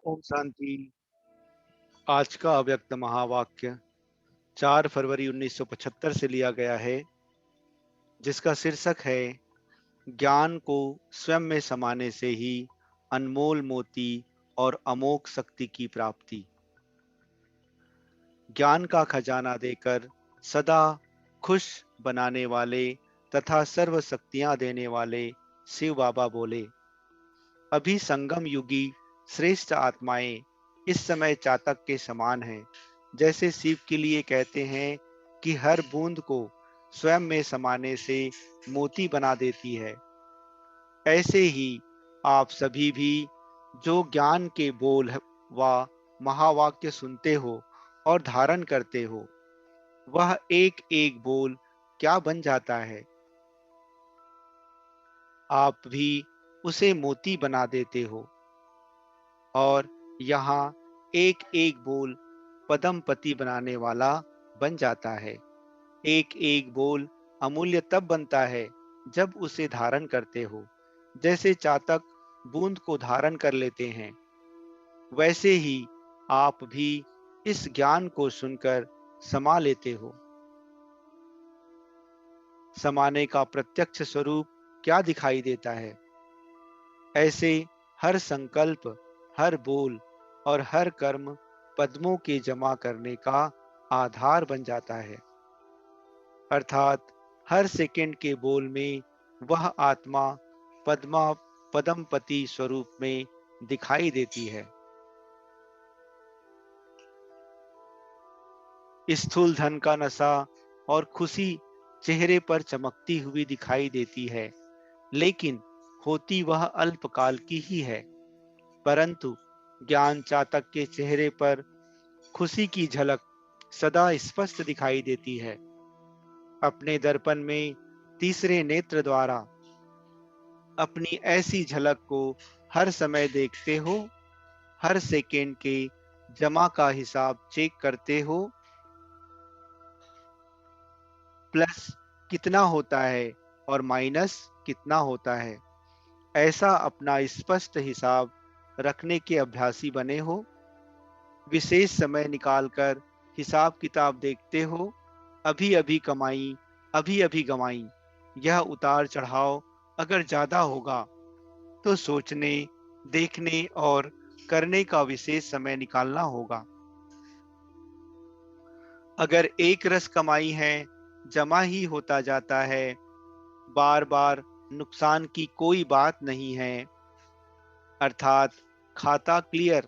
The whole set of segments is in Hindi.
ओम शांति। आज का अव्यक्त महावाक्य 4 फरवरी 1975 से लिया गया है, जिसका शीर्षक है ज्ञान को स्वयं में समाने से ही अनमोल मोती और अमोघ शक्ति की प्राप्ति। ज्ञान का खजाना देकर सदा खुश बनाने वाले तथा सर्व शक्तियां देने वाले शिव बाबा बोले, अभी संगम युगी श्रेष्ठ आत्माएं इस समय चातक के समान हैं। जैसे शिव के लिए कहते हैं कि हर बूंद को स्वयं में समाने से मोती बना देती है, ऐसे ही आप सभी भी जो ज्ञान के बोल व महावाक्य सुनते हो और धारण करते हो, वह एक एक बोल क्या बन जाता है। आप भी उसे मोती बना देते हो और यहाँ एक एक बोल पदमपति बनाने वाला बन जाता है। एक एक बोल अमूल्य तब बनता है जब उसे धारण करते हो। जैसे चातक बूंद को धारण कर लेते हैं, वैसे ही आप भी इस ज्ञान को सुनकर समा लेते हो। समाने का प्रत्यक्ष स्वरूप क्या दिखाई देता है। ऐसे हर संकल्प, हर बोल और हर कर्म पद्मों के जमा करने का आधार बन जाता है। अर्थात हर सेकंड के बोल में वह आत्मा पद्मा पदमपति स्वरूप में दिखाई देती है। स्थूल धन का नशा और खुशी चेहरे पर चमकती हुई दिखाई देती है, लेकिन होती वह अल्पकाल की ही है। परंतु ज्ञान चातक के चेहरे पर खुशी की झलक सदा स्पष्ट दिखाई देती है। अपने दर्पण में तीसरे नेत्र द्वारा अपनी ऐसी झलक को हर समय देखते हो, हर सेकेंड के जमा का हिसाब चेक करते हो, प्लस कितना होता है और माइनस कितना होता है, ऐसा अपना स्पष्ट हिसाब रखने के अभ्यासी बने हो। विशेष समय निकालकर हिसाब किताब देखते हो, अभी अभी कमाई, अभी अभी गमाई। यह उतार चढ़ाव अगर ज्यादा होगा तो सोचने, देखने और करने का विशेष समय निकालना होगा। अगर एक रस कमाई है, जमा ही होता जाता है, बार बार नुकसान की कोई बात नहीं है, अर्थात खाता क्लियर,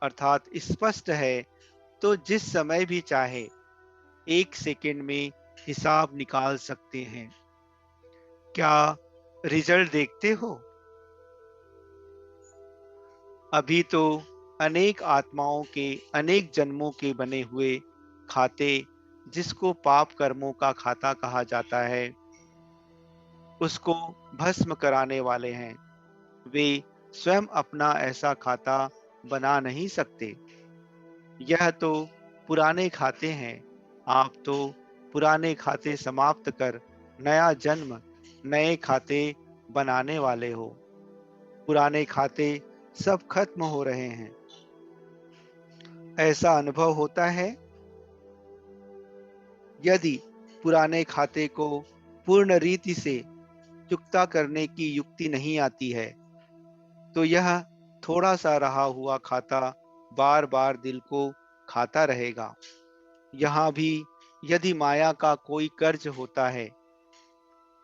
अर्थात स्पष्ट है, तो जिस समय भी चाहे एक सेकंड में हिसाब निकाल सकते हैं। क्या रिजल्ट देखते हो? अभी तो अनेक आत्माओं के अनेक जन्मों के बने हुए खाते, जिसको पाप कर्मों का खाता कहा जाता है, उसको भस्म कराने वाले हैं। वे स्वयं अपना ऐसा खाता बना नहीं सकते। यह तो पुराने खाते हैं। आप तो पुराने खाते समाप्त कर नया जन्म, नए खाते बनाने वाले हो। पुराने खाते सब खत्म हो रहे हैं, ऐसा अनुभव होता है। यदि पुराने खाते को पूर्ण रीति से चुकता करने की युक्ति नहीं आती है, तो यह थोड़ा सा रहा हुआ खाता बार बार दिल को खाता रहेगा। यहाँ भी यदि माया का कोई कर्ज होता है,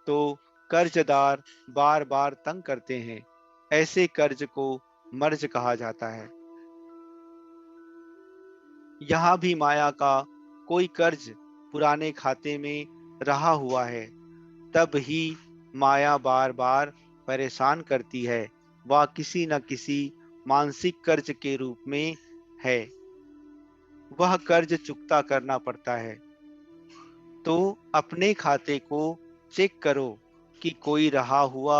तो कर्जदार बार बार तंग करते हैं। ऐसे कर्ज को मर्ज कहा जाता है। यहाँ भी माया का कोई कर्ज पुराने खाते में रहा हुआ है, तब ही माया बार बार परेशान करती है। वह किसी न किसी मानसिक कर्ज के रूप में है, वह कर्ज चुकता करना पड़ता है। तो अपने खाते को चेक करो कि कोई रहा हुआ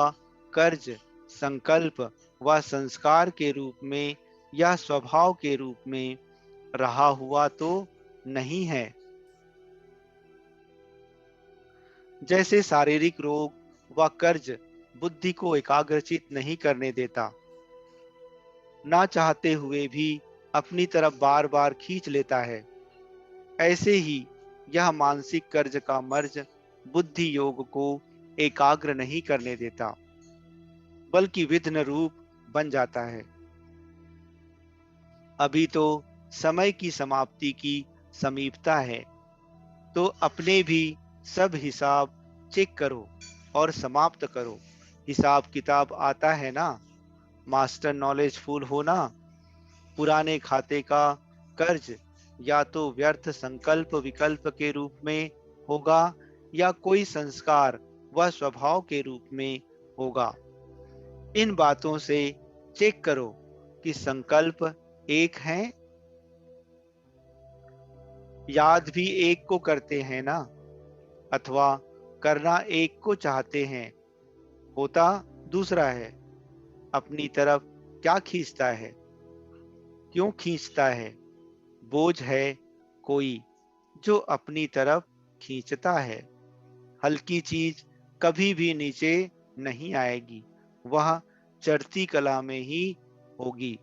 कर्ज संकल्प व संस्कार के रूप में या स्वभाव के रूप में रहा हुआ तो नहीं है। जैसे शारीरिक रोग व कर्ज बुद्धि को एकाग्रचित नहीं करने देता, ना चाहते हुए भी अपनी तरफ बार बार खींच लेता है। ऐसे ही यह मानसिक कर्ज का मर्ज बुद्धि योग को एकाग्र नहीं करने देता, बल्कि विघ्न रूप बन जाता है। अभी तो समय की समाप्ति की समीपता है, तो अपने भी सब हिसाब चेक करो और समाप्त करो। हिसाब किताब आता है ना? मास्टर नॉलेजफुल होना। पुराने खाते का कर्ज या तो व्यर्थ संकल्प विकल्प के रूप में होगा, या कोई संस्कार व स्वभाव के रूप में होगा। इन बातों से चेक करो कि संकल्प एक है, याद भी एक को करते हैं ना, अथवा करना एक को चाहते हैं, होता दूसरा है। अपनी तरफ क्या खींचता है, क्यों खींचता है? बोझ है कोई जो अपनी तरफ खींचता है। हल्की चीज कभी भी नीचे नहीं आएगी, वह चढ़ती कला में ही होगी।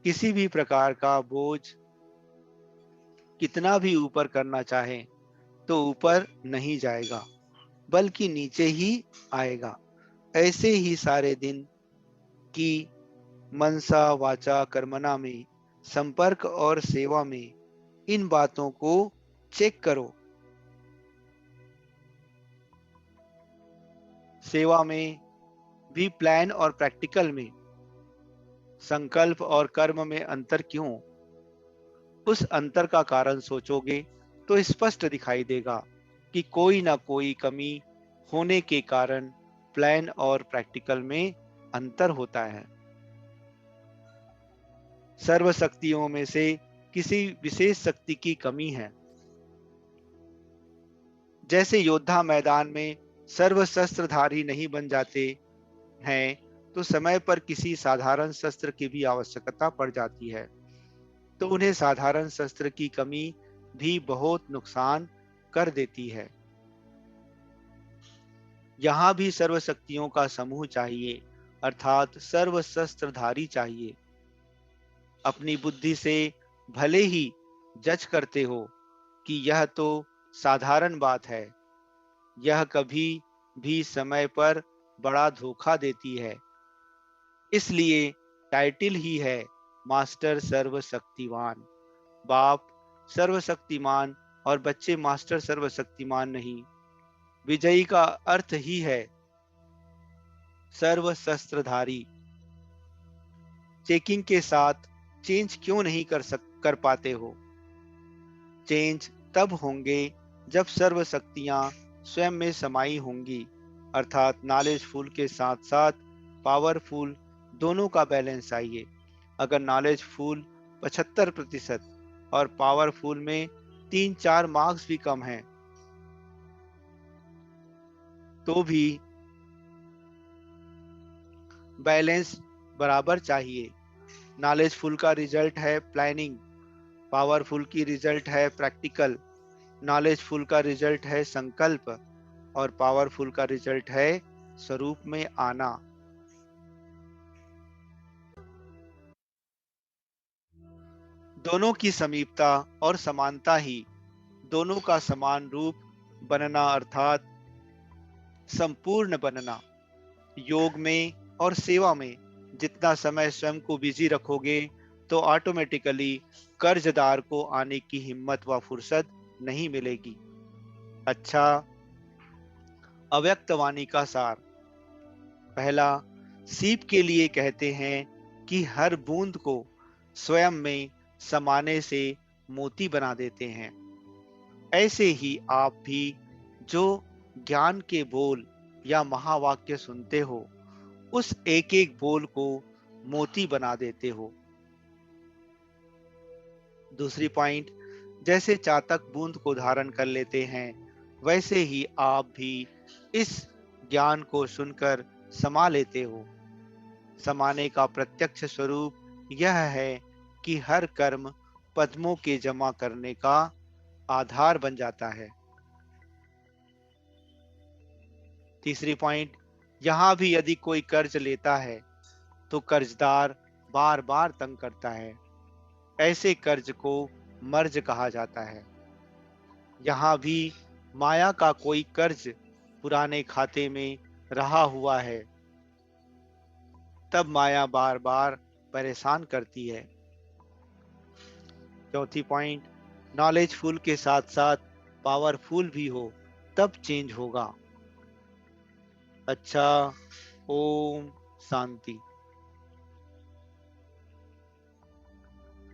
किसी भी प्रकार का बोझ कितना भी ऊपर करना चाहे तो ऊपर नहीं जाएगा, बल्कि नीचे ही आएगा। ऐसे ही सारे दिन की मनसा वाचा कर्मणा में, संपर्क और सेवा में इन बातों को चेक करो। सेवा में भी प्लान और प्रैक्टिकल में, संकल्प और कर्म में अंतर क्यों? उस अंतर का कारण सोचोगे तो स्पष्ट दिखाई देगा कि कोई ना कोई कमी होने के कारण प्लान और प्रैक्टिकल में अंतर होता है। सर्व शक्तियों में से किसी विशेष शक्ति की कमी है। जैसे योद्धा मैदान में सर्व शस्त्रधारी नहीं बन जाते हैं, तो समय पर किसी साधारण शस्त्र की भी आवश्यकता पड़ जाती है। तो उन्हें साधारण शस्त्र की कमी भी बहुत नुकसान कर देती है। यहाँ भी सर्व शक्तियों का समूह चाहिए, अर्थात सर्व शस्त्रधारी चाहिए। अपनी बुद्धि से भले ही जज करते हो कि यह तो साधारण बात है, यह कभी भी समय पर बड़ा धोखा देती है। इसलिए टाइटल ही है मास्टर सर्वशक्तिमान। बाप सर्वशक्तिमान और बच्चे मास्टर सर्वशक्तिमान नहीं। विजयी का अर्थ ही है सर्व शस्त्रधारी। चेकिंग के साथ चेंज क्यों नहीं कर पाते हो? चेंज तब होंगे जब सर्व शक्तियां स्वयं में समाई होंगी, अर्थात नॉलेजफुल के साथ साथ पावरफुल दोनों का बैलेंस चाहिए। अगर नॉलेजफुल 75% और पावरफुल में 3-4 मार्क्स भी कम हैं, तो भी बैलेंस बराबर चाहिए। नॉलेजफुल का रिजल्ट है प्लानिंग, पावरफुल की रिजल्ट है प्रैक्टिकल। नॉलेजफुल का रिजल्ट है संकल्प, और पावरफुल का रिजल्ट है स्वरूप में आना। दोनों की समीपता और समानता ही दोनों का समान रूप बनना, अर्थात संपूर्ण बनना। योग में और सेवा में जितना समय स्वयं को बिजी रखोगे, तो ऑटोमेटिकली कर्जदार को आने की हिम्मत व फुर्सत नहीं मिलेगी। अच्छा, अव्यक्त वाणी का सार। पहला, सीप के लिए कहते हैं कि हर बूंद को स्वयं में समाने से मोती बना देते हैं। ऐसे ही आप भी जो ज्ञान के बोल या महावाक्य सुनते हो, उस एक एक बोल को मोती बना देते हो। दूसरी पॉइंट, जैसे चातक बूंद को धारण कर लेते हैं, वैसे ही आप भी इस ज्ञान को सुनकर समा लेते हो। समाने का प्रत्यक्ष स्वरूप यह है कि हर कर्म पद्मों के जमा करने का आधार बन जाता है। तीसरी पॉइंट, यहां भी यदि कोई कर्ज लेता है तो कर्जदार बार बार तंग करता है। ऐसे कर्ज को मर्ज कहा जाता है। यहाँ भी माया का कोई कर्ज पुराने खाते में रहा हुआ है, तब माया बार बार परेशान करती है। चौथी पॉइंट, नॉलेजफुल के साथ साथ पावरफुल भी हो तब चेंज होगा। अच्छा, ओम शांति।